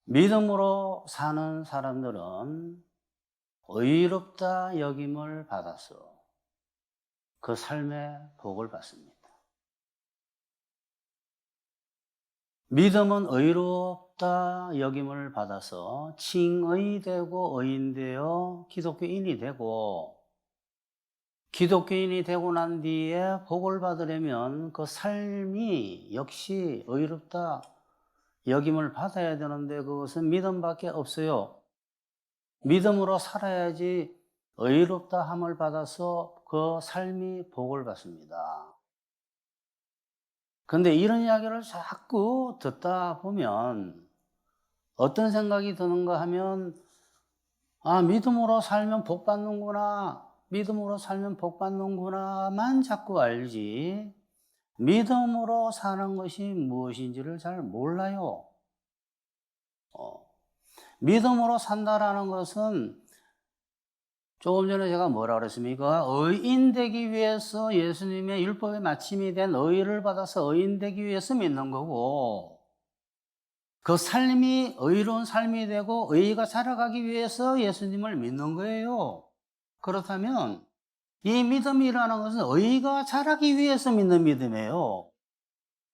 믿음으로 사는 사람들은 의롭다 여김을 받아서 그 삶의 복을 받습니다. 믿음은 의롭다 여김을 받아서 칭의되고 의인되어 기독교인이 되고, 기독교인이 되고 난 뒤에 복을 받으려면 그 삶이 역시 의롭다 여김을 받아야 되는데, 그것은 믿음밖에 없어요. 믿음으로 살아야지 의롭다 함을 받아서 그 삶이 복을 받습니다. 근데 이런 이야기를 자꾸 듣다 보면 어떤 생각이 드는가 하면, 믿음으로 살면 복 받는구나, 믿음으로 살면 복 받는구나만 자꾸 알지, 믿음으로 사는 것이 무엇인지를 잘 몰라요. 믿음으로 산다라는 것은, 조금 전에 제가 뭐라 그랬습니까? 의인 되기 위해서 예수님의 율법의 마침이 된 의를 받아서 의인 되기 위해서 믿는 거고, 그 삶이 의로운 삶이 되고 의가 자라가기 위해서 예수님을 믿는 거예요. 그렇다면 이 믿음이라는 것은 의가 자라기 위해서 믿는 믿음이에요.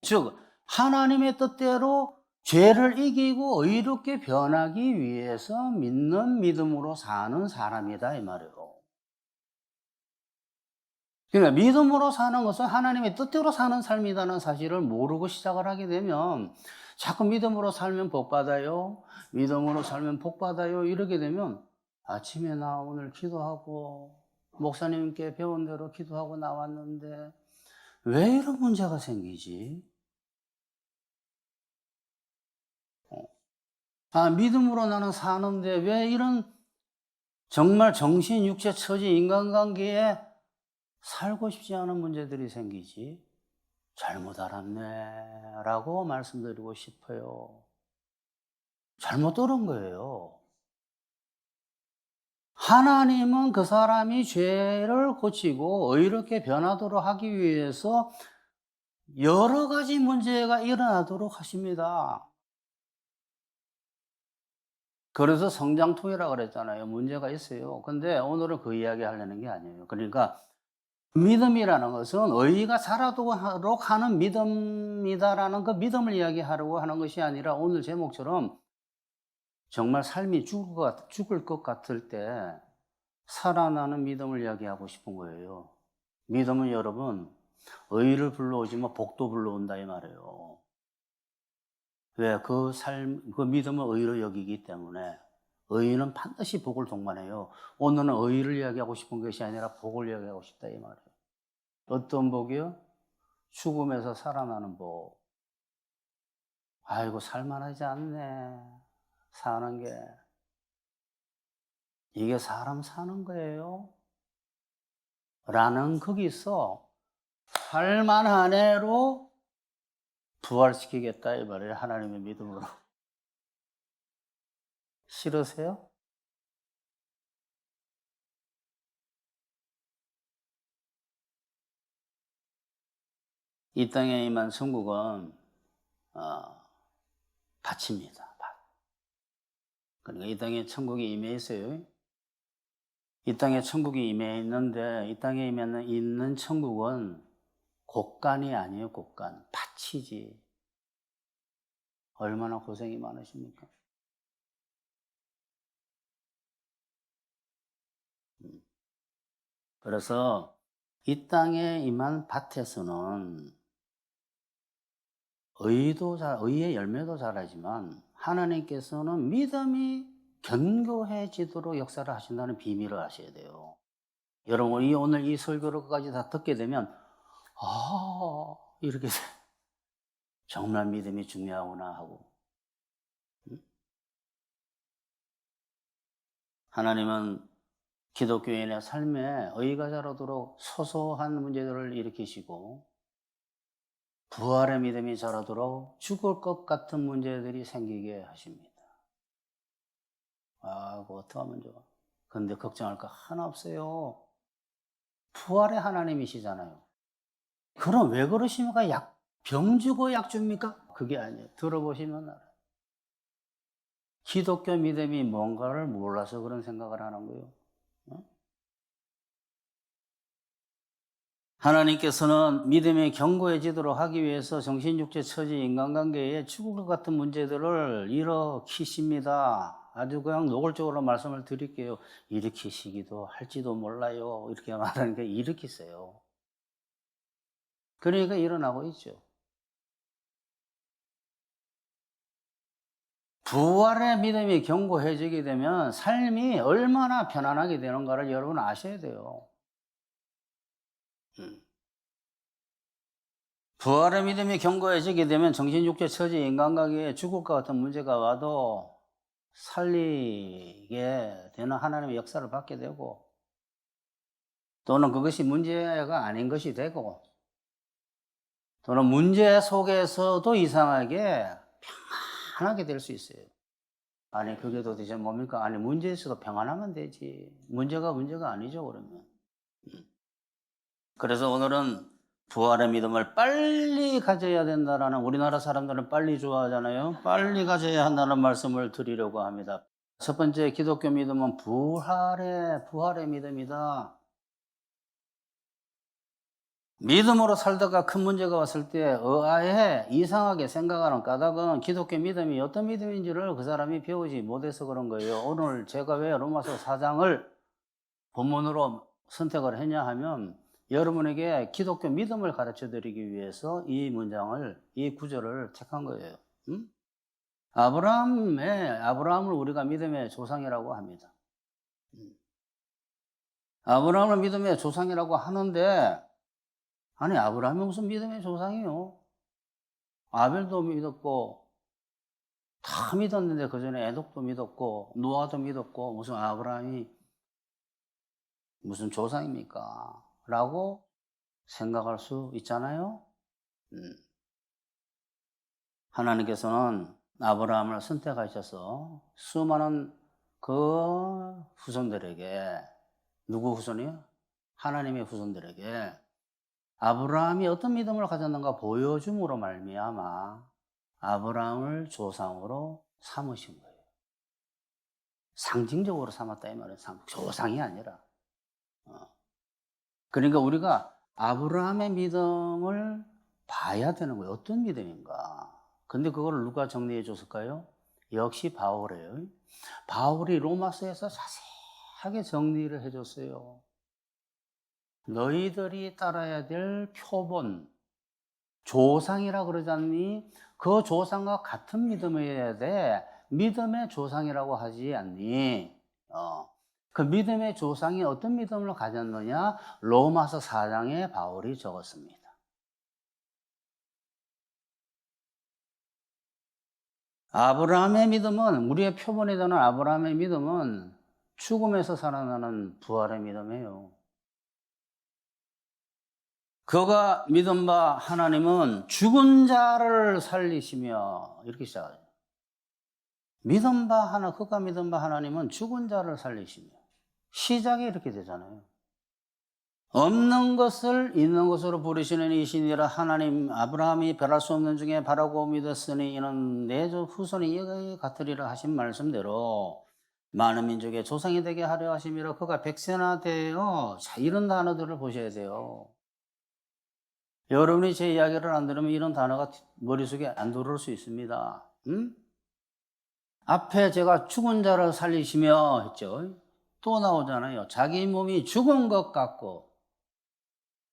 즉 하나님의 뜻대로 죄를 이기고 의롭게 변하기 위해서 믿는 믿음으로 사는 사람이다 이 말이에요. 그러니까 믿음으로 사는 것은 하나님의 뜻대로 사는 삶이라는 사실을 모르고 시작을 하게 되면, 자꾸 믿음으로 살면 복 받아요, 믿음으로 살면 복 받아요 이러게 되면, 아침에 나 오늘 기도하고 목사님께 배운 대로 기도하고 나왔는데 왜 이런 문제가 생기지? 믿음으로 나는 사는데 왜 이런 정말 정신, 육체, 처지, 인간관계에 살고 싶지 않은 문제들이 생기지? 잘못 알았네 라고 말씀드리고 싶어요. 잘못 들은 거예요. 하나님은 그 사람이 죄를 고치고 의롭게 변하도록 하기 위해서 여러 가지 문제가 일어나도록 하십니다. 그래서 성장통이라고 그랬잖아요. 문제가 있어요. 근데 오늘은 그 이야기 하려는 게 아니에요. 그러니까 믿음이라는 것은 의가 자라도록 하는 믿음이다라는 그 믿음을 이야기하려고 하는 것이 아니라, 오늘 제목처럼 정말 삶이 죽을 것 같을 때 살아나는 믿음을 이야기하고 싶은 거예요. 믿음은 여러분, 의를 불러오지만 복도 불러온다 이 말이에요. 왜? 그 믿음은 의로 여기기 때문에. 의는 반드시 복을 동반해요. 오늘은 의를 이야기하고 싶은 것이 아니라 복을 이야기하고 싶다 이 말이에요. 어떤 복이요? 죽음에서 살아나는 복. 아이고 살만하지 않네, 사는 게. 이게 사람 사는 거예요? 라는 거기서 살만하네로 부활시키겠다 이 말이에요. 하나님의 믿음으로. 싫으세요? 이 땅에 임한 천국은 밭입니다. 밭. 그러니까 이 땅에 천국이 임해 있어요. 이 땅에 천국이 임해 있는데, 이 땅에 있는 천국은 곡간이 아니에요. 곡간. 밭이지. 얼마나 고생이 많으십니까? 그래서 이 땅에 임한 밭에서는 의의 열매도 자라지만, 하나님께서는 믿음이 견고해지도록 역사를 하신다는 비밀을 아셔야 돼요. 여러분, 오늘 이 설교를까지 다 듣게 되면, 이렇게 정말 믿음이 중요하구나 하고. 하나님은 기독교인의 삶에 의가 자라도록 소소한 문제들을 일으키시고, 부활의 믿음이 자라도록 죽을 것 같은 문제들이 생기게 하십니다. 그거 어떡하면 좋아. 근데 걱정할 거 하나 없어요. 부활의 하나님이시잖아요. 그럼 왜 그러십니까? 병 주고 약 줍니까? 그게 아니에요. 들어보시면 알아요. 기독교 믿음이 뭔가를 몰라서 그런 생각을 하는 거예요. 하나님께서는 믿음이 견고해지도록 하기 위해서 정신육체 처지 인간관계에 죽을 것 같은 문제들을 일으키십니다. 아주 그냥 노골적으로 말씀을 드릴게요. 일으키시기도 할지도 몰라요. 이렇게 말하니까 일으키세요. 그러니까 일어나고 있죠. 부활의 믿음이 견고해지게 되면 삶이 얼마나 편안하게 되는가를 여러분 아셔야 돼요. 부활의 믿음이 견고해지게 되면 정신육체 처지 인간관계에 죽을 것 같은 문제가 와도 살리게 되는 하나님의 역사를 받게 되고, 또는 그것이 문제가 아닌 것이 되고, 또는 문제 속에서도 이상하게 평안하게 될 수 있어요. 아니 그게 도대체 뭡니까? 아니 문제에서도 평안하면 되지. 문제가 아니죠 그러면. 그래서 오늘은 부활의 믿음을 빨리 가져야 된다라는, 우리나라 사람들은 빨리 좋아하잖아요. 빨리 가져야 한다는 말씀을 드리려고 합니다. 첫 번째 기독교 믿음은 부활의 믿음이다. 믿음으로 살다가 큰 문제가 왔을 때 의아해 이상하게 생각하는 까닭은 기독교 믿음이 어떤 믿음인지를 그 사람이 배우지 못해서 그런 거예요. 오늘 제가 왜 로마서 4장을 본문으로 선택을 했냐 하면 여러분에게 기독교 믿음을 가르쳐 드리기 위해서 이 문장을, 이 구절을 택한 거예요. 아브라함을 우리가 믿음의 조상이라고 합니다. 아브라함을 믿음의 조상이라고 하는데, 아니 아브라함이 무슨 믿음의 조상이요? 아벨도 믿었고 다 믿었는데 그 전에 에녹도 믿었고 노아도 믿었고 무슨 아브라함이 무슨 조상입니까? 라고 생각할 수 있잖아요. 하나님께서는 아브라함을 선택하셔서 수많은 그 후손들에게, 누구 후손이요? 하나님의 후손들에게 아브라함이 어떤 믿음을 가졌는가 보여줌으로 말미암아 아브라함을 조상으로 삼으신 거예요. 상징적으로 삼았다 이 말이에요. 조상이 아니라. 그러니까 우리가 아브라함의 믿음을 봐야 되는 거예요. 어떤 믿음인가. 근데 그걸 누가 정리해 줬을까요? 역시 바울이에요. 바울이 로마서에서 자세하게 정리를 해줬어요. 너희들이 따라야 될 표본, 조상이라 그러지 않니? 그 조상과 같은 믿음이어야 돼. 믿음의 조상이라고 하지 않니? 그 믿음의 조상이 어떤 믿음을 가졌느냐? 로마서 4장에 바울이 적었습니다. 아브라함의 믿음은, 우리의 표본이 되는 아브라함의 믿음은 죽음에서 살아나는 부활의 믿음이에요. 그가 믿은 바 하나님은 죽은 자를 살리시며, 이렇게 시작하죠. 그가 믿은 바 하나님은 죽은 자를 살리시며. 시작이 이렇게 되잖아요. 없는 것을 있는 것으로 부르시는 이시니라. 하나님 아브라함이 별할 수 없는 중에 바라고 믿었으니 이는 내 후손이 이와 같으리라 하신 말씀대로 많은 민족의 조상이 되게 하려 하심이라. 그가 백세나 되어, 자, 이런 단어들을 보셔야 돼요. 여러분이 제 이야기를 안 들으면 이런 단어가 머릿속에 안 들어올 수 있습니다. 앞에 제가 죽은 자를 살리시며 했죠. 또 나오잖아요. 자기 몸이 죽은 것 같고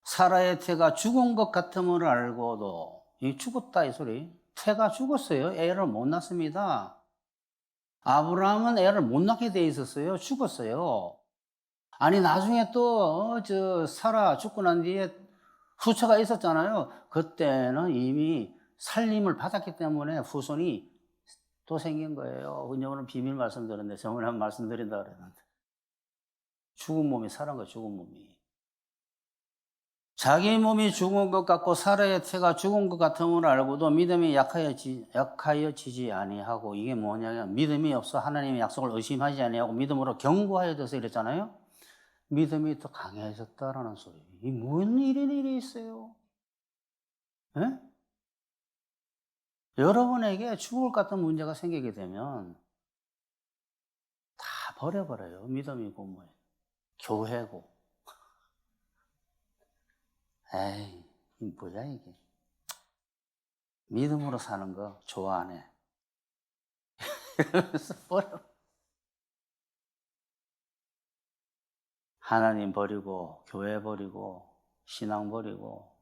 사라의 태가 죽은 것 같음을 알고도, 이 죽었다 이 소리. 태가 죽었어요. 애를 못 낳습니다. 아브라함은 애를 못 낳게 돼 있었어요. 죽었어요. 아니 나중에 또 사라 죽고 난 뒤에 후처가 있었잖아요. 그때는 이미 살림을 받았기 때문에 후손이 또 생긴 거예요. 오늘 비밀 말씀드렸는데 저번에 한번 말씀드린다 그랬는데, 죽은 몸이 살은 거예요. 죽은 몸이. 자기 몸이 죽은 것 같고 사라의 태가 죽은 것 같음을 알고도 믿음이 약하여지지 아니하고, 이게 뭐냐면 믿음이 없어 하나님의 약속을 의심하지 아니하고 믿음으로 견고하여져서 이랬잖아요. 믿음이 더 강해졌다라는 소리예요. 이 무슨 일이 있어요? 예? 여러분에게 죽을 것 같은 문제가 생기게 되면 버려버려요. 믿음이고 뭐 교회고. 에이, 이 뭐야 이게. 믿음으로 사는 거 좋아하네. 이러면서 버려. 하나님 버리고 교회 버리고 신앙 버리고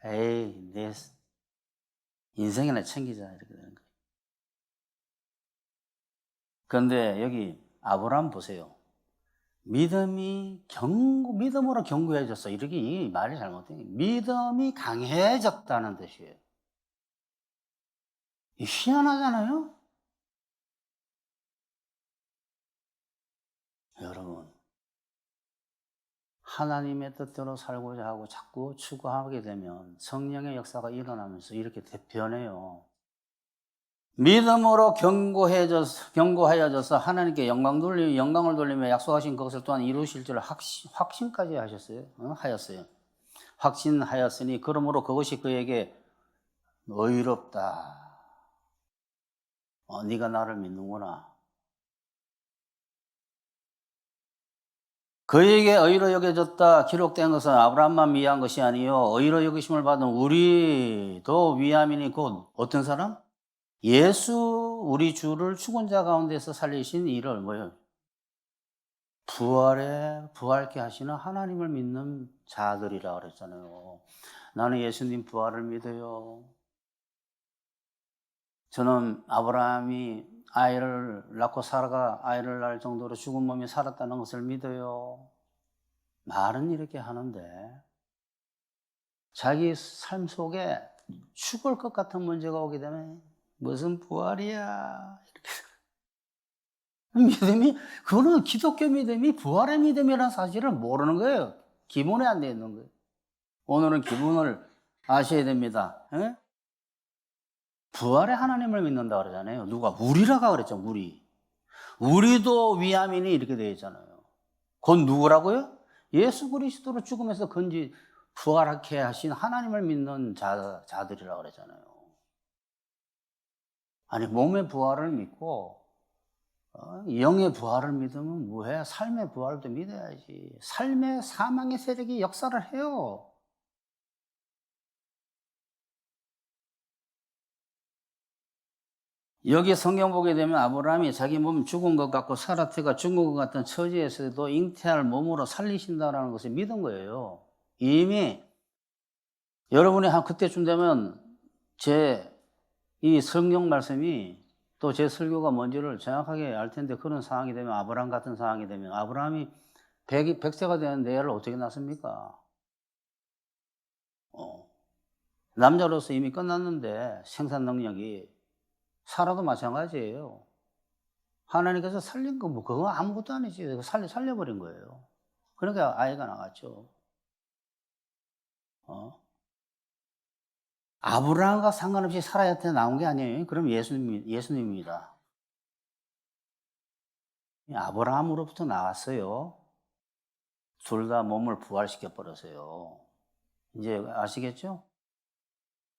에이 내 인생이나 챙기자 이렇게 되는 거예요. 그런데 여기 아브라함 보세요. 믿음으로 견고해졌어. 이렇게 이 말이 잘못된 거예요. 믿음이 강해졌다는 뜻이에요. 희한하잖아요? 여러분, 하나님의 뜻대로 살고자 하고 자꾸 추구하게 되면 성령의 역사가 일어나면서 이렇게 변해요. 믿음으로 견고하여져서 하나님께 영광을 돌리며 약속하신 것을 또한 이루실 줄 확신까지 하였어요. 확신하였으니 그러므로 그것이 그에게 의롭다. 네가 나를 믿는구나. 그에게 의로 여겨졌다 기록된 것은 아브라함만 위한 것이 아니요 의로 여기심을 받은 우리도 위함이니 곧 어떤 사람? 예수 우리 주를 죽은 자 가운데서 살리신 이를 뭐예요? 부활케 하시는 하나님을 믿는 자들이라 그랬잖아요. 나는 예수님 부활을 믿어요. 저는 아브라함이 아이를 낳고 사라가 아이를 낳을 정도로 죽은 몸이 살았다는 것을 믿어요. 말은 이렇게 하는데 자기 삶 속에 죽을 것 같은 문제가 오게 되면 무슨 부활이야 이렇게 믿음이 그거는 기독교 믿음이 부활의 믿음이라는 사실을 모르는 거예요. 기본에 안 돼 있는 거예요. 오늘은 기본을 아셔야 됩니다. 에? 부활의 하나님을 믿는다 그러잖아요. 누가? 우리라가 그랬죠. 우리도 위함이니 이렇게 되어 있잖아요. 그건 누구라고요? 예수 그리스도로 죽음에서 부활하게 하신 하나님을 믿는 자들이라 그랬잖아요. 아니 몸의 부활을 믿고 영의 부활을 믿으면 뭐해? 삶의 부활도 믿어야지. 삶의 사망의 세력이 역사를 해요. 여기 성경 보게 되면 아브라함이 자기 몸 죽은 것 같고 사라테가 죽은 것 같은 처지에서도 잉태할 몸으로 살리신다는 것을 믿은 거예요. 이미 여러분이 한 그때쯤 되면 이 성경 말씀이 또 제 설교가 뭔지를 정확하게 알 텐데 그런 상황이 되면 아브라함 같은 상황이 되면 아브라함이 100세가 되는데 애를 어떻게 낳습니까? 남자로서 이미 끝났는데 생산 능력이 사라도 마찬가지예요. 하나님께서 살린 거 뭐 그거 아무것도 아니지. 살려버린 거예요. 그러니까 아이가 나왔죠. 아브라함과 상관없이 사라한테 나온 게 아니에요. 그럼 예수님입니다. 아브라함으로부터 나왔어요. 둘 다 몸을 부활시켜 버렸어요. 이제 아시겠죠?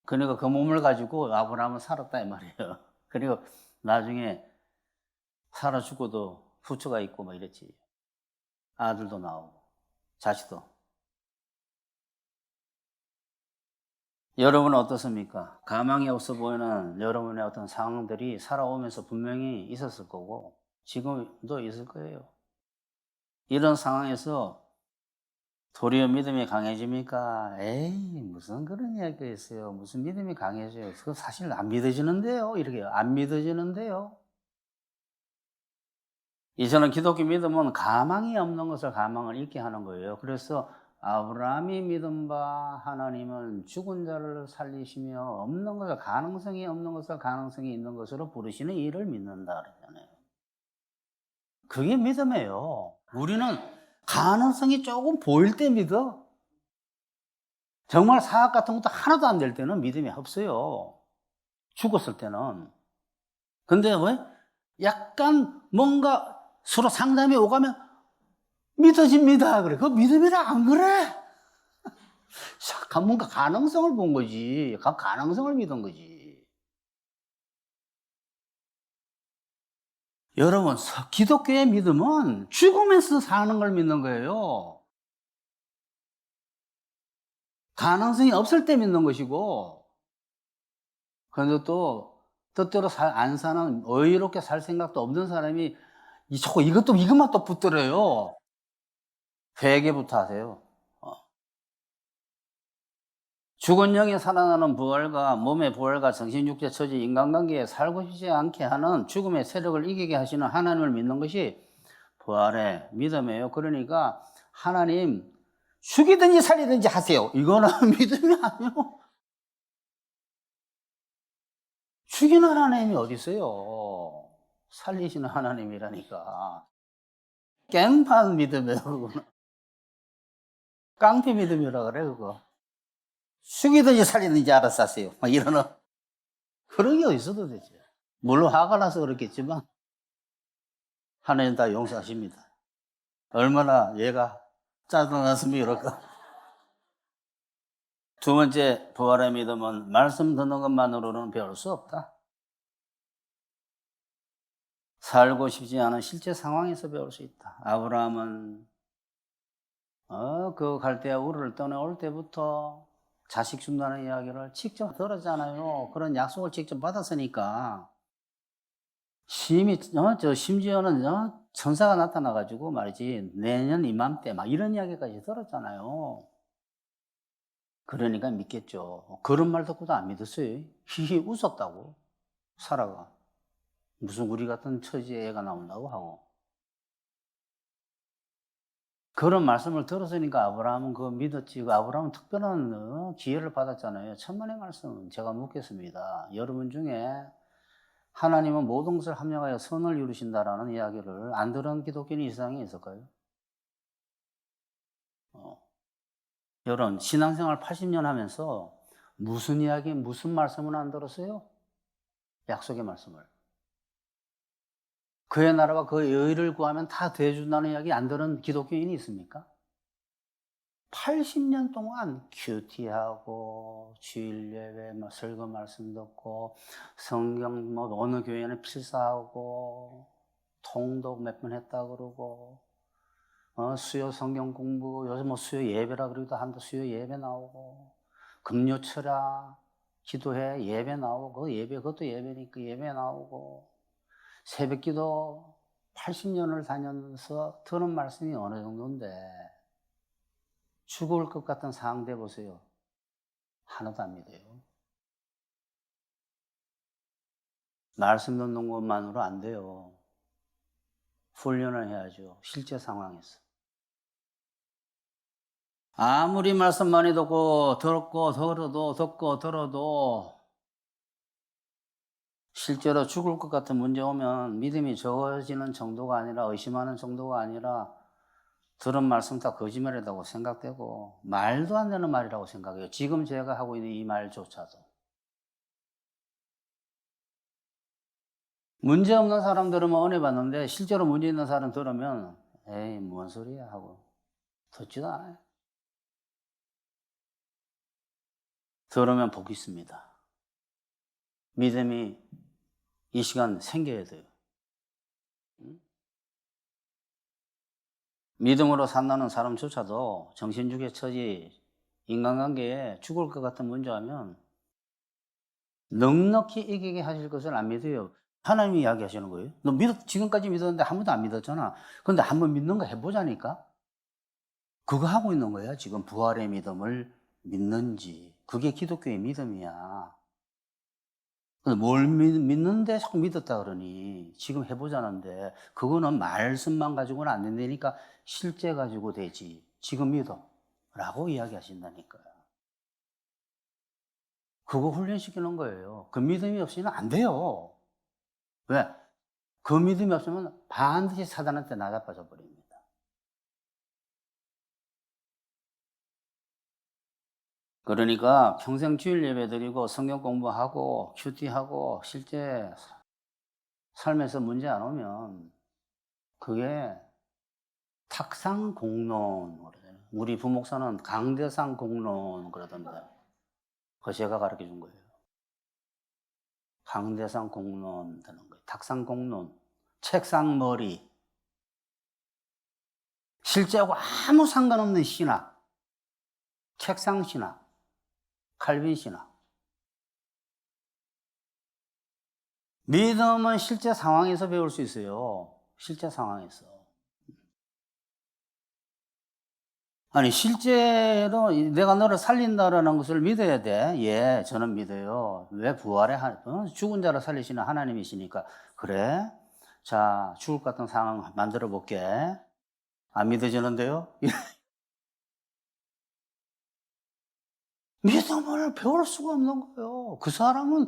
그러니까 그 몸을 가지고 아브라함은 살았다 이 말이에요. 그리고 나중에 살아 죽고도 후처가 있고 뭐 이랬지. 아들도 나오고 자식도. 여러분은 어떻습니까? 가망이 없어 보이는 여러분의 어떤 상황들이 살아오면서 분명히 있었을 거고 지금도 있을 거예요. 이런 상황에서 도리어 믿음이 강해집니까? 에이 무슨 그런 이야기가 있어요. 무슨 믿음이 강해져요. 그거 사실 안 믿어지는데요. 이렇게 안 믿어지는데요. 이제는 기독교 믿음은 가망이 없는 것을 가망을 있게 하는 거예요. 그래서 아브라함이 믿은 바 하나님은 죽은 자를 살리시며 없는 것을 가능성이 없는 것을 가능성이 있는 것으로 부르시는 이를 믿는다 그러잖아요. 그게 믿음이에요. 우리는 가능성이 조금 보일 때 믿어. 정말 사악 같은 것도 하나도 안 될 때는 믿음이 없어요. 죽었을 때는. 근데 왜? 약간 뭔가 서로 상담이 오가면 믿어집니다. 그래. 그 믿음이라 안 그래? 뭔가 가능성을 본 거지. 가능성을 믿은 거지. 여러분, 기독교의 믿음은 죽으면서 사는 걸 믿는 거예요. 가능성이 없을 때 믿는 것이고, 그런데 또 뜻대로 안 사는, 의롭게 살 생각도 없는 사람이 자꾸 이것만 또 붙들어요. 회개부터 하세요. 죽은 영이 살아나는 부활과 몸의 부활과 정신, 육체, 처지, 인간관계에 살고 싶지 않게 하는 죽음의 세력을 이기게 하시는 하나님을 믿는 것이 부활의 믿음이에요. 그러니까 하나님 죽이든지 살리든지 하세요. 이거는 믿음이 아니에요. 죽이는 하나님이 어디 있어요? 살리시는 하나님이라니까. 깽판 믿음이에요, 그거는. 깡패 믿음이라 그래, 그거. 죽이든지 살리든지 알아서 하세요. 막 이러는. 그런 게 어디서도 되지. 물론 화가 나서 그렇겠지만, 하나님 다 용서하십니다. 얼마나 얘가 짜증났으면 이럴까. 두 번째, 부활의 믿음은 말씀 듣는 것만으로는 배울 수 없다. 살고 싶지 않은 실제 상황에서 배울 수 있다. 아브라함은 그 갈대아 우르를 떠나올 때부터 자식 준다는 이야기를 직접 들었잖아요. 그런 약속을 직접 받았으니까. 심지어는 천사가 나타나가지고 말이지, 내년 이맘때 막 이런 이야기까지 들었잖아요. 그러니까 믿겠죠. 그런 말 듣고도 안 믿었어요. 히히 웃었다고, 사라가. 무슨 우리 같은 처지의 애가 나온다고 하고. 그런 말씀을 들었으니까 아브라함은 그거 믿었지. 아브라함은 특별한 기회를 받았잖아요. 천만의 말씀 제가 묻겠습니다. 여러분 중에 하나님은 모든 것을 합력하여 선을 이루신다라는 이야기를 안 들은 기독교인이 이 세상에 있을까요? 여러분, 신앙생활 80년 하면서 무슨 이야기, 무슨 말씀은 안 들었어요? 약속의 말씀을. 그의 나라와 그의 의를 구하면 다 대해준다는 이야기 안 들은 기독교인이 있습니까? 80년 동안 큐티하고 주일 예배, 설교 말씀 듣고 성경 어느 교회는 필사하고 통독 몇 번 했다 그러고 수요 성경 공부, 요즘 수요 예배라 그러기도 한다. 수요 예배 나오고 금요 철야 기도해 예배 나오고 그것도 예배니까 예배 나오고 새벽 기도 80년을 다니면서 들은 말씀이 어느 정도인데 죽을 것 같은 상황 돼 보세요. 하나도 안 믿어요. 말씀 듣는 것만으로 안 돼요. 훈련을 해야죠. 실제 상황에서. 아무리 말씀 많이 듣고 들어도 실제로 죽을 것 같은 문제 오면 믿음이 적어지는 정도가 아니라 의심하는 정도가 아니라 들은 말씀 다 거짓말이라고 생각되고 말도 안 되는 말이라고 생각해요. 지금 제가 하고 있는 이 말조차도. 문제 없는 사람 들으면 은혜 받는데 실제로 문제 있는 사람 들으면 에이 뭔 소리야 하고 듣지도 않아요. 들으면 복 있습니다. 믿음이 이 시간 생겨야 돼요. 믿음으로 산다는 사람조차도 정신주계 처지, 인간관계에 죽을 것 같은 문제하면 넉넉히 이기게 하실 것을 안 믿어요. 하나님이 이야기하시는 거예요. 너 지금까지 믿었는데 한 번도 안 믿었잖아. 근데 한 번 믿는 거 해보자니까. 그거 하고 있는 거야. 지금 부활의 믿음을 믿는지. 그게 기독교의 믿음이야. 뭘 믿는데 자꾸 믿었다 그러니 지금 해보자는데 그거는 말씀만 가지고는 안 된다니까 실제 가지고 되지. 지금 믿어 라고 이야기하신다니까요. 그거 훈련시키는 거예요. 그 믿음이 없이는 안 돼요. 왜? 그 믿음이 없으면 반드시 사단한테 나자빠져 버립니다. 그러니까 평생 주일 예배 드리고 성경 공부하고 큐티하고 실제 삶에서 문제 안 오면 그게 탁상 공론 그러잖아요. 우리 부목사는 강대상 공론 그러던데. 그거 제가 가르쳐 준 거예요. 강대상 공론 되는 거예요. 탁상 공론. 책상 머리, 실제하고 아무 상관없는 신학, 책상 신학, 칼빈 신학. 믿음은 실제 상황에서 배울 수 있어요. 실제 상황에서. 아니, 실제로 내가 너를 살린다라는 것을 믿어야 돼. 예, 저는 믿어요. 왜 부활해? 죽은 자를 살리시는 하나님이시니까. 그래? 자, 죽을 것 같은 상황 만들어 볼게. 안 믿어지는데요? 믿음을 배울 수가 없는 거예요. 그 사람은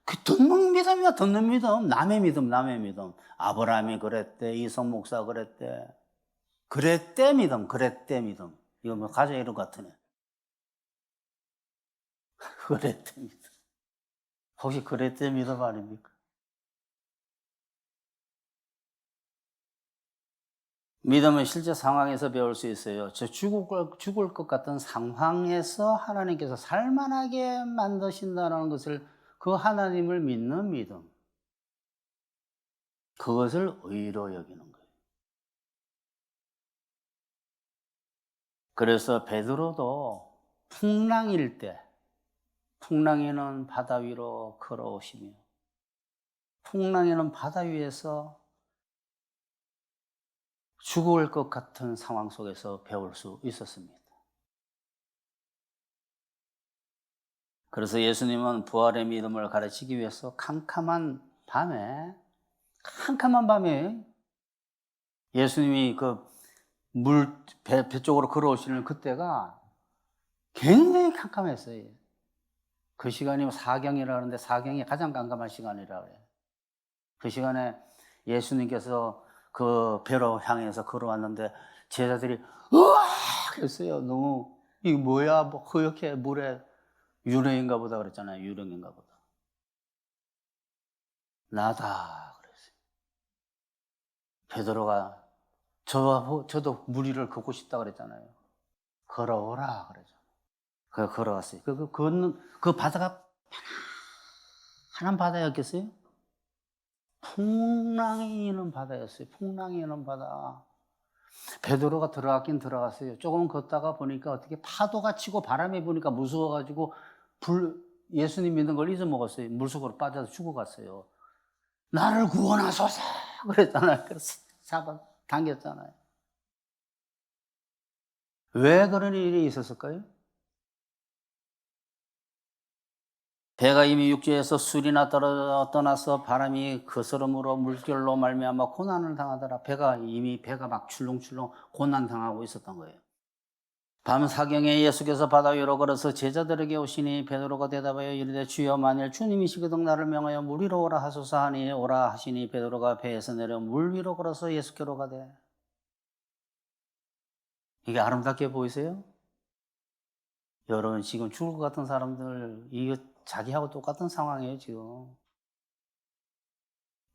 그 듣는 믿음이야, 듣는 믿음. 남의 믿음, 남의 믿음. 아브라함이 그랬대, 이성 목사 그랬대. 그랬대 믿음, 그랬대 믿음. 이거 뭐 가자 이런 것 같으네. 그랬대 믿음. 혹시 그랬대 믿음 아닙니까? 믿음은 실제 상황에서 배울 수 있어요. 죽을 것 같은 상황에서 하나님께서 살만하게 만드신다는 것을, 그 하나님을 믿는 믿음. 그것을 의로 여기는 거예요. 그래서 베드로도 풍랑일 때, 풍랑에는 바다 위로 걸어오시며, 풍랑에는 바다 위에서 죽을 것 같은 상황 속에서 배울 수 있었습니다. 그래서 예수님은 부활의 믿음을 가르치기 위해서 캄캄한 밤에 예수님이 배 쪽으로 걸어오시는 그때가 굉장히 캄캄했어요. 그 시간이 사경이라 하는데 사경이 가장 깜깜한 시간이라 그래요. 그 시간에 예수님께서 그 배로 향해서 걸어왔는데 제자들이 으악 했어요. 너무 이게 뭐야, 뭐 허옇게 물에 유령인가 보다 그랬잖아요. 유령인가 보다. 나다 그랬어요. 베드로가 저도 물 위를 걷고 싶다 그랬잖아요. 걸어오라 그러죠. 걸어왔어요. 그 바다가 편한 바다였겠어요? 풍랑이 있는 바다였어요. 풍랑이 있는 바다. 베드로가 들어갔긴 들어갔어요. 조금 걷다가 보니까 어떻게 파도가 치고 바람이 부니까 무서워가지고 예수님 믿는 걸 잊어먹었어요. 물속으로 빠져서 죽어갔어요. 나를 구원하소서 그랬잖아요. 그래서 당겼잖아요. 왜 그런 일이 있었을까요? 배가 이미 육지에서 술이나 떠나서 바람이 거스름으로 물결로 말미암아 고난을 당하더라. 배가 막 출렁출렁 고난 당하고 있었던 거예요. 밤 사경에 예수께서 바다 위로 걸어서 제자들에게 오시니 베드로가 대답하여 이르되 주여 만일 주님이시거든 나를 명하여 물 위로 오라 하소서 하니 오라 하시니 베드로가 배에서 내려 물 위로 걸어서 예수께로 가되. 이게 아름답게 보이세요? 여러분 지금 죽을 것 같은 사람들 이거 자기하고 똑같은 상황이에요 지금.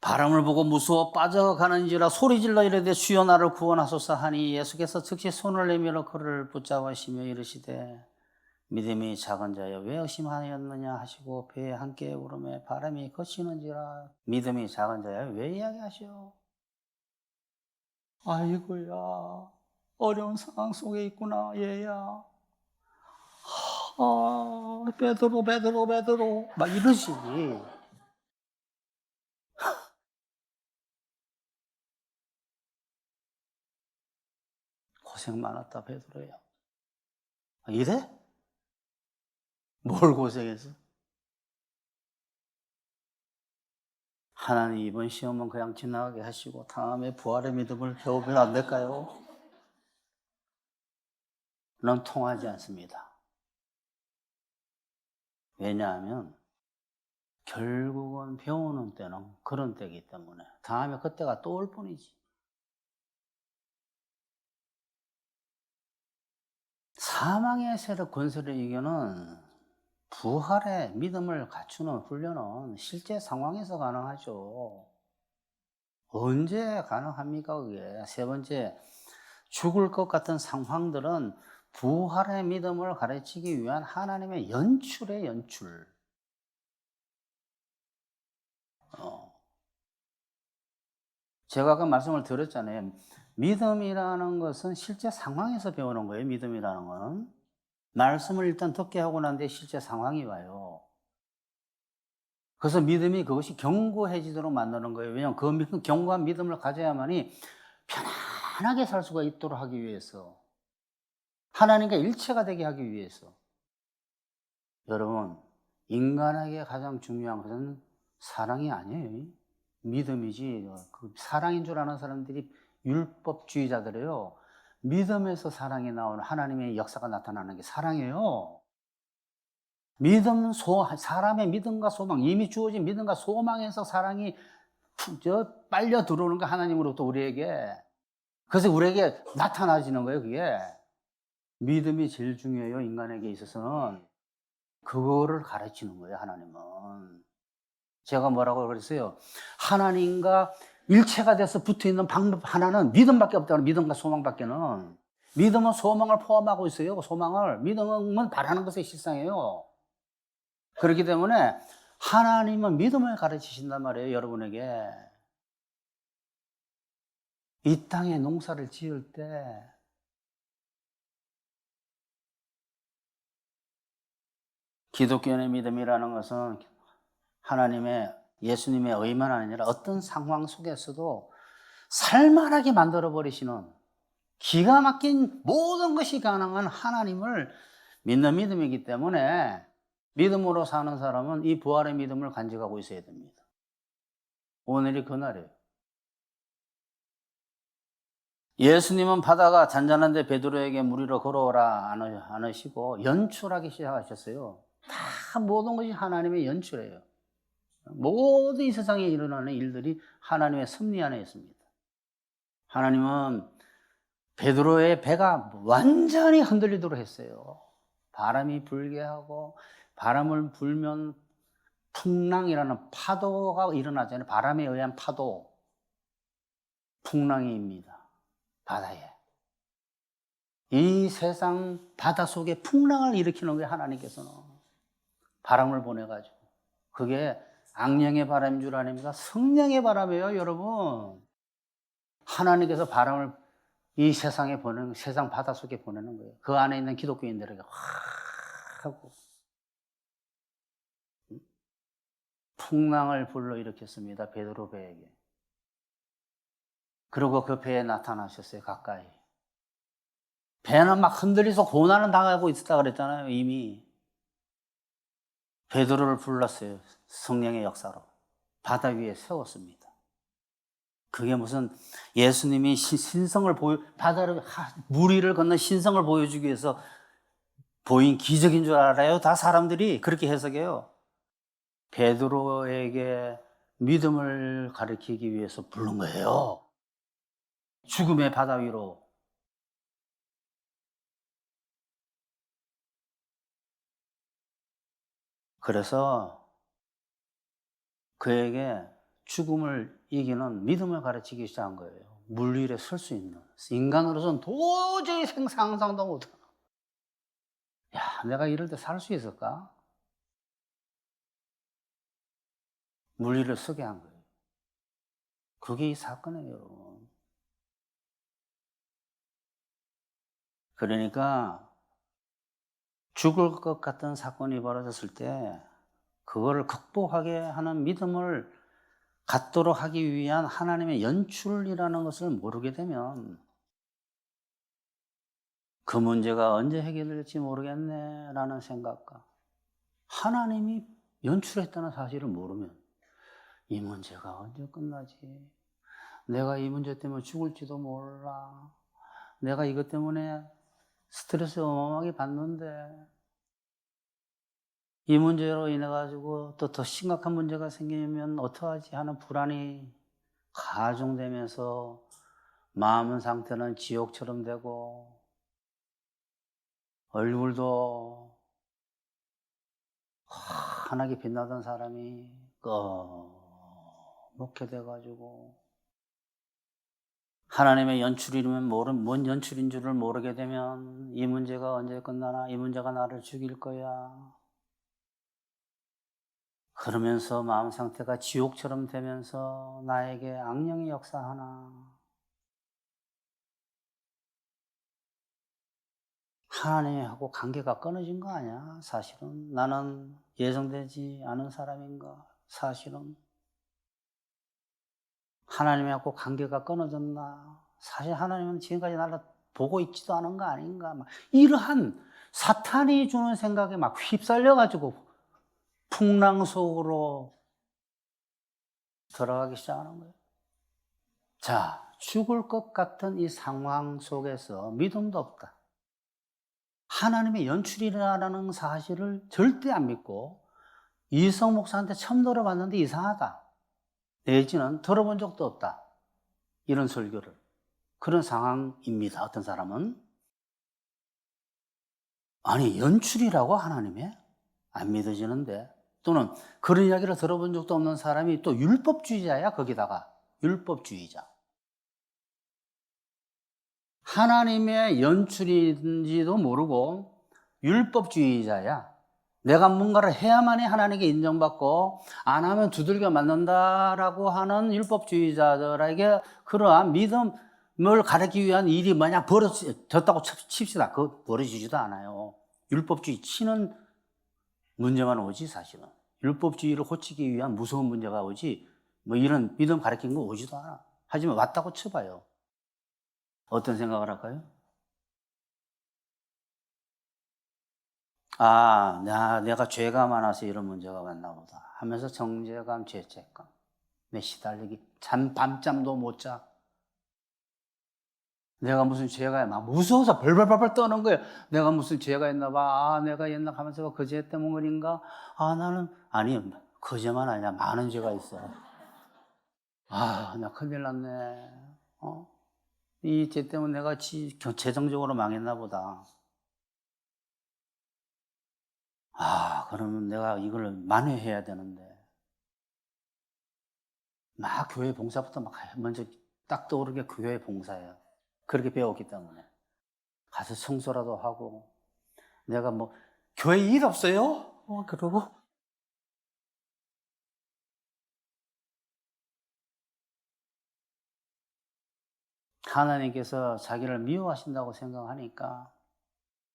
바람을 보고 무서워 빠져가는지라 소리질러 이르되 주여 나를 구원하소서 하니 예수께서 즉시 손을 내밀어 그를 붙잡으시며 이르시되 믿음이 작은 자여 왜 의심하였느냐 하시고 배에 함께 오르매 바람이 거치는지라. 믿음이 작은 자여 왜 이야기하시오? 아이고야 어려운 상황 속에 있구나 얘야. 베드로 막 이러시지. 고생 많았다 베드로야. 이래? 뭘 고생했어? 하나님 이번 시험은 그냥 지나가게 하시고 다음에 부활의 믿음을 배우면 안 될까요? 넌 통하지 않습니다. 왜냐하면 결국은 배우는 때는 그런 때이기 때문에 다음에 그때가 또 올 뿐이지. 사망의 세력 권세를 이기는 부활의 믿음을 갖추는 훈련은 실제 상황에서 가능하죠. 언제 가능합니까 그게? 세 번째, 죽을 것 같은 상황들은 부활의 믿음을 가르치기 위한 하나님의 연출의 연출. 제가 아까 말씀을 드렸잖아요. 믿음이라는 것은 실제 상황에서 배우는 거예요. 믿음이라는 건. 말씀을 일단 듣게 하고 난 뒤에 실제 상황이 와요. 그래서 믿음이 그것이 견고해지도록 만드는 거예요. 왜냐하면 그 견고한 믿음을 가져야만이 편안하게 살 수가 있도록 하기 위해서. 하나님과 일체가 되게 하기 위해서. 여러분, 인간에게 가장 중요한 것은 사랑이 아니에요. 믿음이지. 그 사랑인 줄 아는 사람들이 율법주의자들이에요. 믿음에서 사랑이 나오는 하나님의 역사가 나타나는 게 사랑이에요. 사람의 믿음과 소망, 이미 주어진 믿음과 소망에서 사랑이 빨려 들어오는 거 하나님으로부터 우리에게. 그래서 우리에게 나타나지는 거예요, 그게. 믿음이 제일 중요해요, 인간에게 있어서는. 그거를 가르치는 거예요, 하나님은. 제가 뭐라고 그랬어요? 하나님과 일체가 돼서 붙어 있는 방법 하나는 믿음밖에 없다고. 믿음과 소망밖에는. 믿음은 소망을 포함하고 있어요, 소망을. 믿음은 바라는 것에 실상이에요. 그렇기 때문에 하나님은 믿음을 가르치신단 말이에요, 여러분에게. 이 땅에 농사를 지을 때 기독교의 믿음이라는 것은 예수님의 의만 아니라 어떤 상황 속에서도 살만하게 만들어버리시는 기가 막힌 모든 것이 가능한 하나님을 믿는 믿음이기 때문에 믿음으로 사는 사람은 이 부활의 믿음을 간직하고 있어야 됩니다. 오늘이 그날이에요. 예수님은 바다가 잔잔한데 베드로에게 물 위로 걸어오라 안 하시고 연출하기 시작하셨어요. 다 모든 것이 하나님의 연출이에요. 모든 이 세상에 일어나는 일들이 하나님의 섭리 안에 있습니다. 하나님은 베드로의 배가 완전히 흔들리도록 했어요. 바람이 불게 하고, 바람을 불면 풍랑이라는 파도가 일어나잖아요. 바람에 의한 파도, 풍랑입니다. 바다에. 이 세상 바다 속에 풍랑을 일으키는 거예요, 하나님께서는. 바람을 보내가지고. 그게 악령의 바람인 줄 아닙니까? 성령의 바람이에요, 여러분. 하나님께서 바람을 이 세상에 세상 바다 속에 보내는 거예요. 그 안에 있는 기독교인들에게 확 하고 풍랑을 불러일으켰습니다, 베드로 배에게. 그리고 그 배에 나타나셨어요, 가까이. 배는 막 흔들려서 고난을 당하고 있었다 그랬잖아요, 이미. 베드로를 불렀어요, 성령의 역사로. 바다 위에 세웠습니다. 그게 무슨 예수님이 물 위를 걷는 신성을 보여주기 위해서 보인 기적인 줄 알아요? 다 사람들이 그렇게 해석해요. 베드로에게 믿음을 가르치기 위해서 부른 거예요. 죽음의 바다 위로. 그래서 그에게 죽음을 이기는 믿음을 가르치기 시작한 거예요. 물 위에 설 수 있는. 인간으로서는 도저히 상상도 못하는. 야, 내가 이럴 때 살 수 있을까? 물 위를 서게 한 거예요. 그게 이 사건이에요, 여러분. 그러니까 죽을 것 같은 사건이 벌어졌을 때 그거를 극복하게 하는 믿음을 갖도록 하기 위한 하나님의 연출이라는 것을 모르게 되면 그 문제가 언제 해결될지 모르겠네라는 생각과 하나님이 연출했다는 사실을 모르면 이 문제가 언제 끝나지? 내가 이 문제 때문에 죽을지도 몰라. 내가 이것 때문에 스트레스 어마어마하게 받는데 이 문제로 인해 가지고 또 더 심각한 문제가 생기면 어떡하지 하는 불안이 가중되면서 마음 상태는 지옥처럼 되고 얼굴도 환하게 빛나던 사람이 꺼멓게 돼가지고 하나님의 연출이면 뭔 연출인 줄을 모르게 되면 이 문제가 언제 끝나나? 이 문제가 나를 죽일 거야. 그러면서 마음 상태가 지옥처럼 되면서 나에게 악령이 역사하나. 하나님하고 관계가 끊어진 거 아니야? 사실은 나는 예정되지 않은 사람인가? 사실은 하나님하고 관계가 끊어졌나? 사실 하나님은 지금까지 나를 보고 있지도 않은 거 아닌가? 막 이러한 사탄이 주는 생각에 막 휩쓸려가지고 풍랑 속으로 들어가기 시작하는 거예요. 자, 죽을 것 같은 이 상황 속에서 믿음도 없다. 하나님의 연출이라는 사실을 절대 안 믿고 이성 목사한테 처음 들어봤는데 이상하다. 내지는 들어본 적도 없다. 이런 설교를. 그런 상황입니다. 어떤 사람은. 아니, 연출이라고 하나님의? 안 믿어지는데. 또는 그런 이야기를 들어본 적도 없는 사람이 또 율법주의자야, 거기다가. 율법주의자. 하나님의 연출인지도 모르고 율법주의자야. 내가 뭔가를 해야만이 하나님께 인정받고 안 하면 두들겨 맞는다라고 하는 율법주의자들에게 그러한 믿음을 가르치기 위한 일이 만약 벌어졌다고 칩시다. 그거 벌어지지도 않아요. 율법주의 치는 문제만 오지 사실은. 율법주의를 고치기 위한 무서운 문제가 오지 뭐 이런 믿음 가르치는 거 오지도 않아. 하지만 왔다고 쳐봐요. 어떤 생각을 할까요? 아, 내가 죄가 많아서 이런 문제가 왔나 보다 하면서 정죄감, 죄책감, 내 시달리기, 밤잠도 못 자. 내가 무슨 죄가 막 무서워서 벌벌벌 떠는 거예요. 내가 무슨 죄가 있나 봐. 아, 내가 옛날 하면서 그 죄 때문인가? 아, 아니, 그 죄만 아니라 많은 죄가 있어. 아, 나 큰일 났네. 이 죄 때문에 내가 재정적으로 망했나 보다. 아, 그러면 내가 이걸 만회해야 되는데. 막 교회 봉사부터 막 먼저 딱 떠오르게 교회 봉사예요. 그렇게 배웠기 때문에. 가서 청소라도 하고. 내가 뭐, 교회 일 없어요? 그러고. 하나님께서 자기를 미워하신다고 생각하니까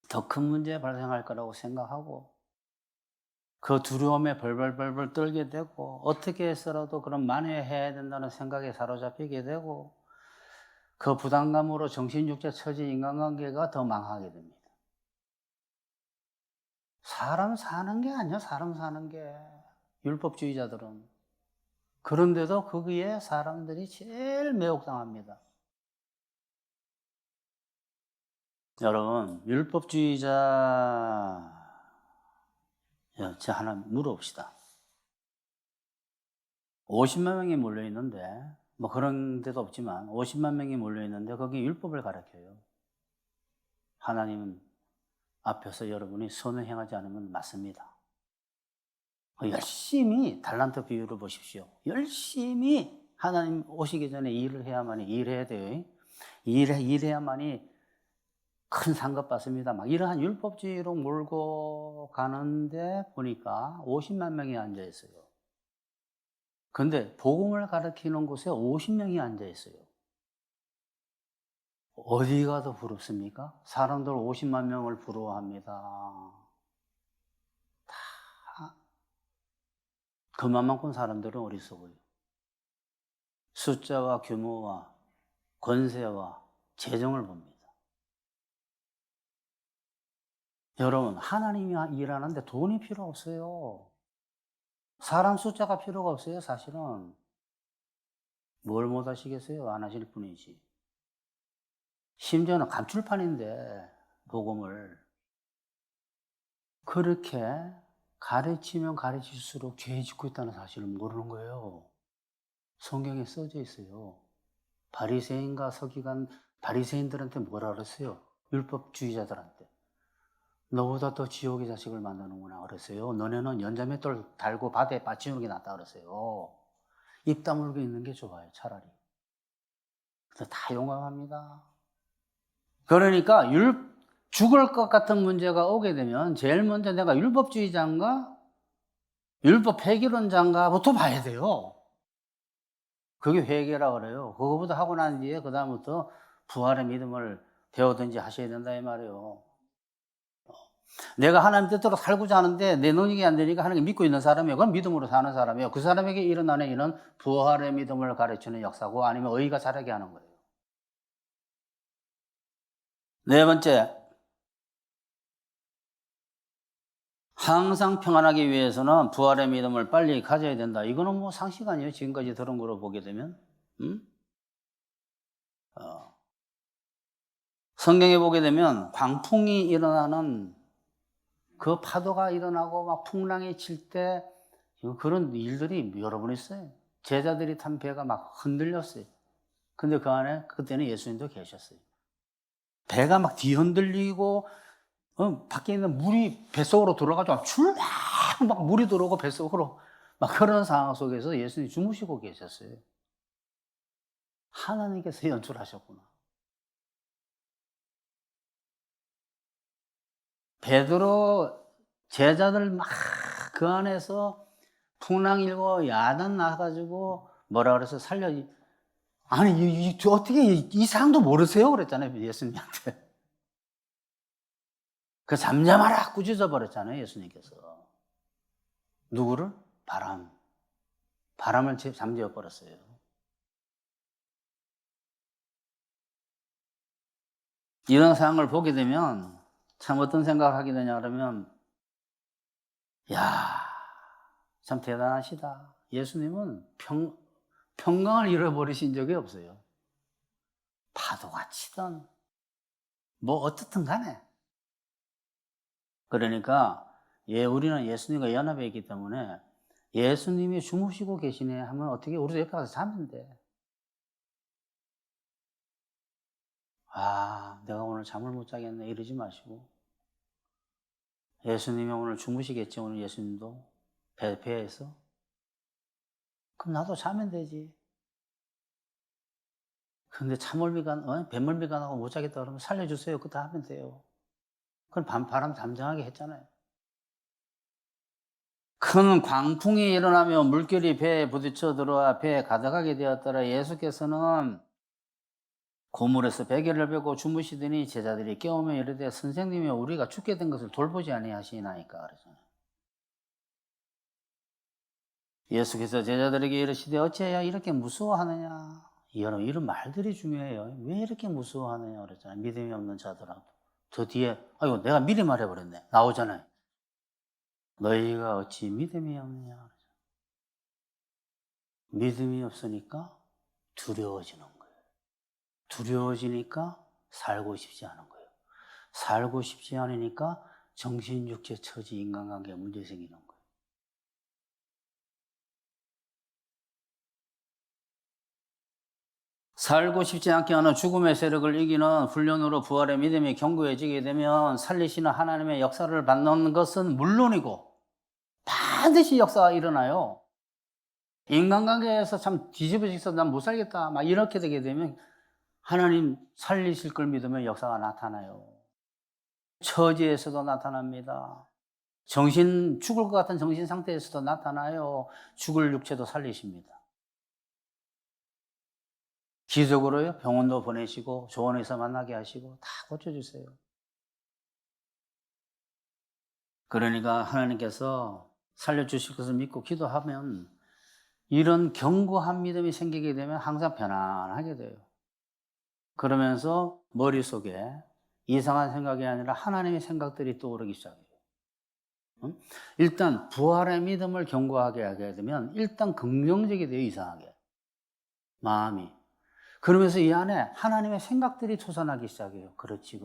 더 큰 문제 발생할 거라고 생각하고 그 두려움에 벌벌벌벌 떨게 되고 어떻게 해서라도 그런 만회해야 된다는 생각에 사로잡히게 되고 그 부담감으로 정신, 육체, 처지, 인간관계가 더 망하게 됩니다. 사람 사는 게 아니야, 사람 사는 게. 율법주의자들은. 그런데도 거기에 사람들이 제일 매혹당합니다. 여러분, 율법주의자, 제가 하나 물어봅시다. 50만 명이 몰려있는데, 뭐 그런 데도 없지만, 50만 명이 몰려있는데, 거기 율법을 가르쳐요. 하나님 앞에서 여러분이 선을 행하지 않으면 맞습니다. 열심히 달란트 비유를 보십시오. 열심히 하나님 오시기 전에 일을 해야만이 일해야 돼요. 일해야만이 큰 상급 받습니다. 막 이러한 율법주의로 몰고 가는데 보니까 50만 명이 앉아 있어요. 근데 복음을 가르치는 곳에 50명이 앉아 있어요. 어디가 더 부럽습니까? 사람들 50만 명을 부러워합니다. 그만큼 사람들은 어리석어요. 숫자와 규모와 권세와 재정을 봅니다. 여러분, 하나님이 일하는데 돈이 필요 없어요. 사람 숫자가 필요가 없어요, 사실은. 뭘 못 하시겠어요? 안 하실 뿐이지. 심지어는 감출판인데, 복음을. 그렇게 가르치면 가르칠수록 죄 짓고 있다는 사실을 모르는 거예요. 성경에 써져 있어요. 바리새인과 서기관, 바리새인들한테 뭐라 그랬어요? 율법주의자들한테. 너보다 더 지옥의 자식을 만드는구나 그랬어요. 너네는 연자맷돌 달고 바다에 빠지는 게 낫다 그랬어요. 입 다물고 있는 게 좋아요, 차라리. 그래서 다 용감합니다. 그러니까 죽을 것 같은 문제가 오게 되면 제일 먼저 내가 율법주의자인가? 율법 폐기론자인가부터 봐야 돼요. 그게 회개라고 그래요. 그거부터 하고 난 뒤에 그다음부터 부활의 믿음을 배우든지 하셔야 된다 이 말이에요. 내가 하나님 뜻대로 살고자 하는데 내 능력이 안 되니까 하나님 믿고 있는 사람이에요. 그건 믿음으로 사는 사람이에요. 그 사람에게 일어나는 일은 부활의 믿음을 가르치는 역사고 아니면 의가 자라게 하는 거예요. 네 번째, 항상 평안하기 위해서는 부활의 믿음을 빨리 가져야 된다. 이거는 뭐 상식 아니에요. 지금까지 들은 거로 보게 되면. 성경에 보게 되면 광풍이 일어나는 그 파도가 일어나고 막 풍랑이 칠 때 그런 일들이 여러 번 있어요. 제자들이 탄 배가 막 흔들렸어요. 근데 그 안에 그때는 예수님도 계셨어요. 배가 막 뒤흔들리고 밖에 있는 물이 뱃속으로 들어가지고 출막 막 물이 들어오고 뱃속으로 막 그런 상황 속에서 예수님이 주무시고 계셨어요. 하나님께서 연출하셨구나. 베드로 제자들 막 그 안에서 풍랑 일고 야단 나가지고 뭐라 그래서 살려. 아니 어떻게 이 상도 모르세요? 그랬잖아요 예수님한테. 그 잠잠하라 꾸짖어 버렸잖아요 예수님께서. 누구를? 바람을 잠재워 버렸어요. 이런 상황을 보게 되면 참 어떤 생각을 하게 되냐 그러면 야, 참 대단하시다. 예수님은 평강을 잃어버리신 적이 없어요. 파도가 치든 뭐 어떻든 간에. 그러니까 우리는 예수님과 연합해 있기 때문에 예수님이 주무시고 계시네 하면 어떻게 우리도 옆에 가서 자면 돼. 아, 내가 오늘 잠을 못 자겠네 이러지 마시고 예수님이 오늘 주무시겠지. 오늘 예수님도 배에서. 그럼 나도 자면 되지. 근데 뱃멀미가 나고 못 자겠다 그러면 살려주세요. 그거 다 하면 돼요. 그럼 바람 잠잠하게 했잖아요. 큰 광풍이 일어나며 물결이 배에 부딪혀 들어와 배에 가득하게 되었더라. 예수께서는 고물에서 베개를 베고 주무시더니 제자들이 깨우며 이르되 선생님이 우리가 죽게 된 것을 돌보지 아니하시나이까 그러잖아요. 예수께서 제자들에게 이르시되 어찌하여 이렇게 무서워하느냐. 여러분 이런 말들이 중요해요. 왜 이렇게 무서워하느냐 그랬잖아요. 믿음이 없는 자들하고. 저 뒤에 아이고 내가 미리 말해버렸네. 나오잖아요. 너희가 어찌 믿음이 없느냐. 믿음이 없으니까 두려워지는 거예요. 두려워지니까 살고 싶지 않은 거예요. 살고 싶지 않으니까 정신, 육체, 처지, 인간관계에 문제 생기는 거예요. 살고 싶지 않게 하는 죽음의 세력을 이기는 훈련으로 부활의 믿음이 견고해지게 되면 살리시는 하나님의 역사를 받는 것은 물론이고 반드시 역사가 일어나요. 인간관계에서 참 뒤집어져서 난 못 살겠다 막 이렇게 되게 되면 하나님 살리실 걸 믿으면 역사가 나타나요. 처지에서도 나타납니다. 죽을 것 같은 정신 상태에서도 나타나요. 죽을 육체도 살리십니다. 기적으로요. 병원도 보내시고 좋은 의사 만나게 하시고 다 고쳐주세요. 그러니까 하나님께서 살려주실 것을 믿고 기도하면 이런 견고한 믿음이 생기게 되면 항상 편안하게 돼요. 그러면서 머릿속에 이상한 생각이 아니라 하나님의 생각들이 떠오르기 시작해요. 일단 부활의 믿음을 견고하게 하게 되면 일단 긍정적이 돼요. 이상하게. 마음이. 그러면서 이 안에 하나님의 생각들이 솟아나기 시작해요. 그렇지.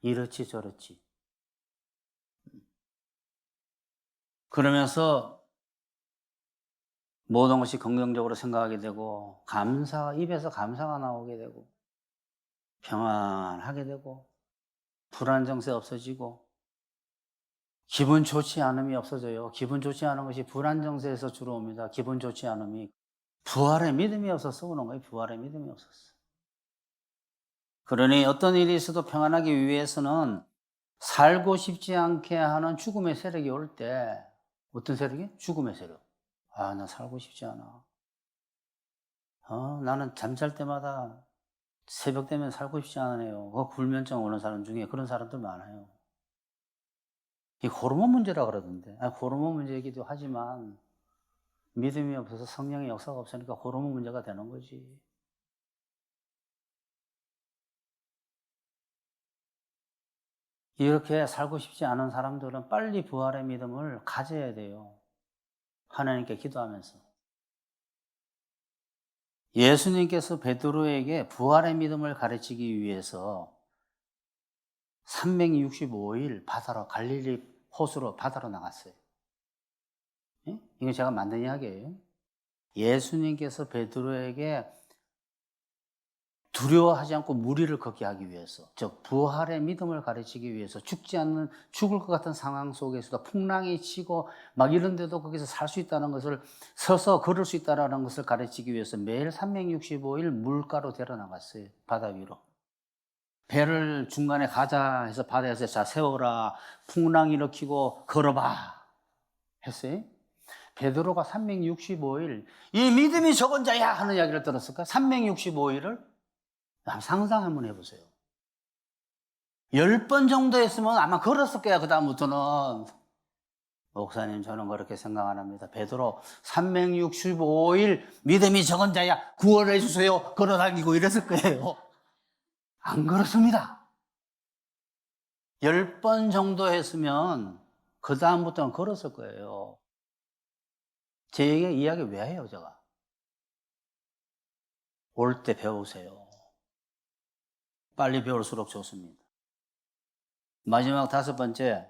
이렇지 저렇지. 그러면서 모든 것이 긍정적으로 생각하게 되고 입에서 감사가 나오게 되고 평안하게 되고 불안 정세 없어지고 기분 좋지 않음이 없어져요. 기분 좋지 않은 것이 불안 정세에서 주로 옵니다. 기분 좋지 않음이 부활의 믿음이 없어서 오는 거예요. 부활의 믿음이 없었어. 그러니 어떤 일이 있어도 평안하기 위해서는 살고 싶지 않게 하는 죽음의 세력이 올 때 어떤 세력이? 죽음의 세력. 아, 나 살고 싶지 않아. 나는 잠잘 때마다 새벽 되면 살고 싶지 않아요. 불면증 오는 사람 중에 그런 사람들 많아요. 이 호르몬 문제라 그러던데. 호르몬 문제이기도 하지만 믿음이 없어서 성령의 역사가 없으니까 호르몬 문제가 되는 거지. 이렇게 살고 싶지 않은 사람들은 빨리 부활의 믿음을 가져야 돼요. 하나님께 기도하면서. 예수님께서 베드로에게 부활의 믿음을 가르치기 위해서 365일 바다로, 갈릴리 호수로 바다로 나갔어요. 예? 이거 제가 만든 이야기예요. 예수님께서 베드로에게 두려워하지 않고 무리를 걷게 하기 위해서, 즉 부활의 믿음을 가르치기 위해서, 죽지 않는, 죽을 것 같은 상황 속에서도 풍랑이 치고 막 이런데도 거기서 살 수 있다는 것을, 서서 걸을 수 있다는 것을 가르치기 위해서 매일 365일 물가로 데려 나갔어요. 바다 위로. 배를 중간에 가자 해서 바다에서 자 세워라, 풍랑 일으키고 걸어봐 했어요. 베드로가 365일 이 믿음이 적은 자야 하는 이야기를 들었을까? 365일을 상상 한번 해보세요. 10번 정도 했으면 아마 걸었을 거야. 그 다음부터는. 목사님, 저는 그렇게 생각 안 합니다. 베드로 365일 믿음이 적은 자야 구원해 주세요 걸어다니고 이랬을 거예요. 안 그렇습니다. 10번 정도 했으면 그 다음부터는 걸었을 거예요. 제 이야기 왜 해요, 제가? 올 때 배우세요. 빨리 배울수록 좋습니다. 마지막 5번째,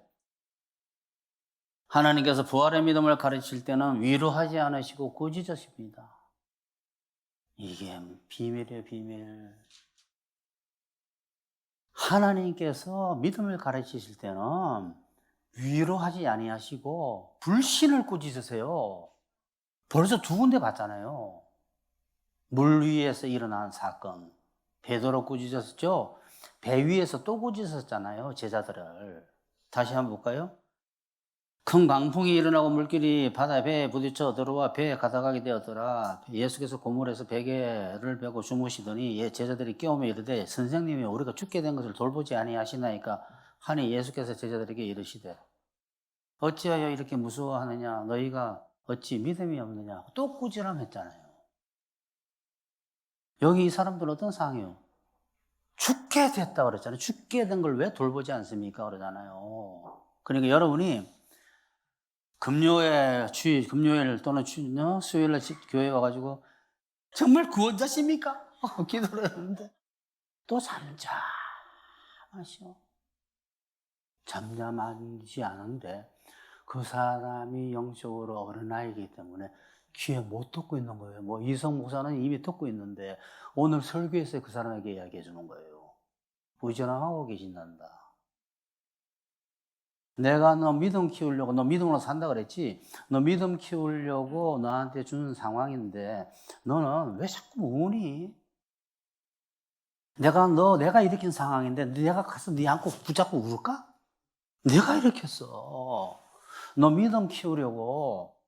하나님께서 부활의 믿음을 가르칠 때는 위로하지 않으시고 꾸짖으십니다. 이게 비밀이에요, 비밀. 하나님께서 믿음을 가르치실 때는 위로하지 아니하시고 불신을 꾸짖으세요. 벌써 2군데 봤잖아요. 물 위에서 일어난 사건, 베드로 꾸짖었죠. 배 위에서 또 꾸짖었잖아요, 제자들을. 다시 한번 볼까요? 큰 강풍이 일어나고 물길이 배에 부딪혀 들어와 배에 가다가게 되었더라. 예수께서 고물에서 베개를 베고 주무시더니 제자들이 깨우며 이르되 선생님이 우리가 죽게 된 것을 돌보지 아니하시나이까 하니 예수께서 제자들에게 이르시되 어찌하여 이렇게 무서워하느냐 너희가 어찌 믿음이 없느냐 또 꾸지람했잖아요. 여기 이 사람들은 어떤 상황이에요? 죽게 됐다 그랬잖아요. 죽게 된 걸 왜 돌보지 않습니까? 그러잖아요. 그러니까 여러분이 금요일 또는 수요일날 교회 와가지고 정말 구원자십니까? 기도를 했는데 또 잠잠하지 않은데 그 사람이 영적으로 어린아이이기 때문에 귀에 못 듣고 있는 거예요. 뭐 이성 목사는 이미 듣고 있는데 오늘 설교에서 그 사람에게 이야기해 주는 거예요. 부지런하고 계신단다. 내가 너 믿음 키우려고, 너 믿음으로 산다 그랬지? 너 믿음 키우려고 너한테 주는 상황인데 너는 왜 자꾸 우니? 내가 일으킨 상황인데 내가 가서 네 안고 붙잡고 울까? 내가 일으켰어. 너 믿음 키우려고,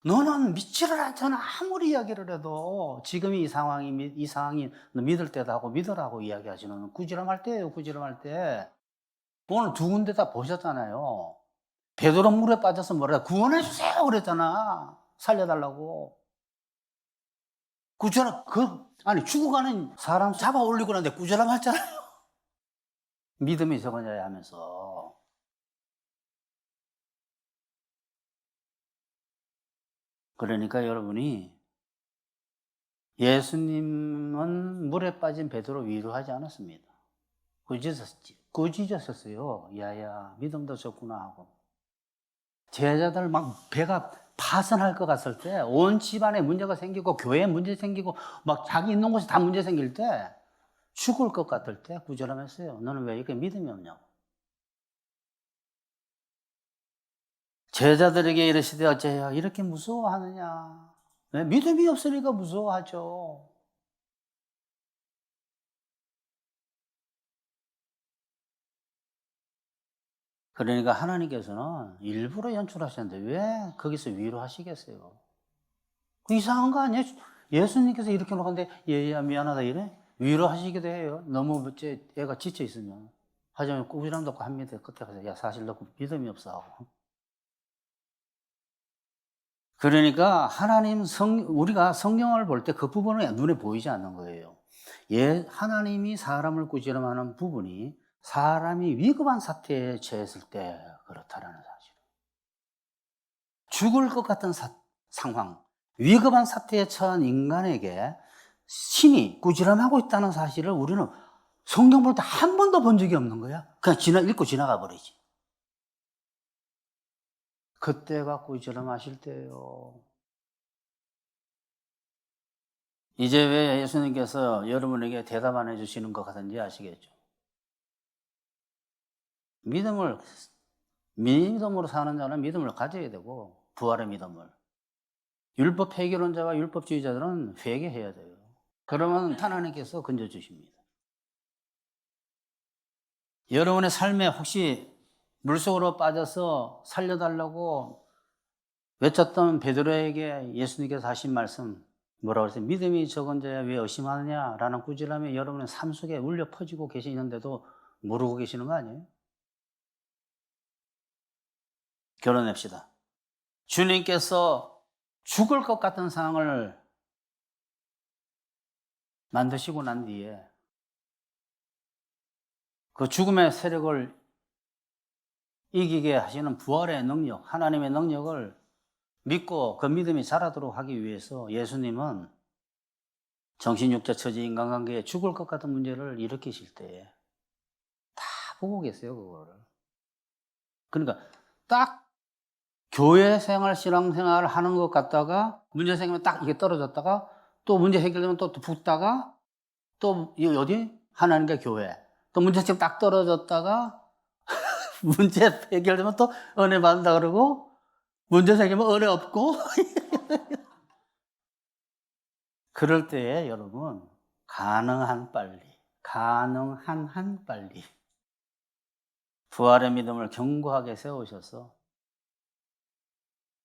너는 믿지를 않잖아. 아무리 이야기를 해도 지금 이 상황이 너 믿을 때다 하고 믿으라고 이야기하시는 꾸지람할 때예요, 꾸지람할 때. 오늘 2군데 다 보셨잖아요. 베드로 물에 빠져서 뭐라 구원해 주세요 그랬잖아. 살려달라고. 아니 죽어가는 사람 잡아 올리고 나는데 꾸지람 했잖아요. 믿음이 적은 자야 하면서. 그러니까 여러분이 예수님은 물에 빠진 베드로 위로하지 않았습니다. 꾸짖었어요. 야야 믿음도 적구나 하고. 제자들 막 배가 파산할 것 같을 때, 온 집안에 문제가 생기고 교회에 문제 생기고 막 자기 있는 곳에 다 문제 생길 때, 죽을 것 같을 때 구절함했어요. 너는 왜 이렇게 믿음이 없냐고. 제자들에게 이르시되 어째요 이렇게 무서워하느냐. 왜? 믿음이 없으니까 무서워하죠. 그러니까 하나님께서는 일부러 연출하셨는데 왜 거기서 위로하시겠어요? 그 이상한 거 아니에요? 예수님께서 이렇게 놓았는데 얘야 미안하다 이래? 위로하시기도 해요. 너무 애가 지쳐 있으면. 하지만 꾸지람도 없고 합니다. 끝에 가서 야 사실 너 믿음이 없어 하고. 그러니까 우리가 성경을 볼 때 그 부분은 눈에 보이지 않는 거예요. 하나님이 사람을 꾸지람하는 부분이 사람이 위급한 사태에 처했을 때 그렇다라는 사실. 죽을 것 같은 상황, 위급한 사태에 처한 인간에게 신이 꾸지람하고 있다는 사실을 우리는 성경 볼 때 한 번도 본 적이 없는 거야. 그냥 읽고 지나가 버리지. 그때가 꾸지람하실 때예요. 이제 왜 예수님께서 여러분에게 대답 안 해주시는 것 같은지 아시겠죠? 믿음으로 사는 자는 믿음을 가져야 되고, 부활의 믿음을. 율법 폐기론자와 율법주의자들은 회개해야 돼요. 그러면 하나님께서 건져주십니다. 여러분의 삶에 혹시 물속으로 빠져서 살려달라고 외쳤던 베드로에게 예수님께서 하신 말씀 뭐라고 했어요? 믿음이 적은 자야 왜 의심하느냐라는 꾸지람이 여러분의 삶 속에 울려 퍼지고 계시는데도 모르고 계시는 거 아니에요? 결혼합시다. 주님께서 죽을 것 같은 상황을 만드시고 난 뒤에 그 죽음의 세력을 이기게 하시는 부활의 능력, 하나님의 능력을 믿고 그 믿음이 자라도록 하기 위해서 예수님은 정신육체 처지 인간관계에 죽을 것 같은 문제를 일으키실 때 다 보고 계세요, 그거를. 그러니까 딱 교회 생활, 신앙생활을 하는 것 같다가 문제 생기면 딱 이게 떨어졌다가 또 문제 해결되면 또 붙다가 또 어디? 하나님과 교회. 또 문제 지금 딱 떨어졌다가 문제 해결되면 또 은혜 받는다 그러고 문제 생기면 은혜 없고 그럴 때에 여러분 가능한 한 빨리 부활의 믿음을 견고하게 세우셔서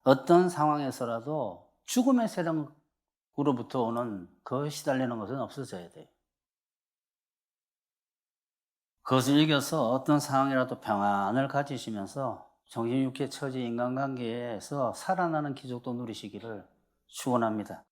어떤 상황에서라도 죽음의 세력으로부터 오는 그 시달리는 것은 없어져야 돼요. 그것을 이겨서 어떤 상황이라도 평안을 가지시면서 정신육체 처지 인간관계에서 살아나는 기적도 누리시기를 축원합니다.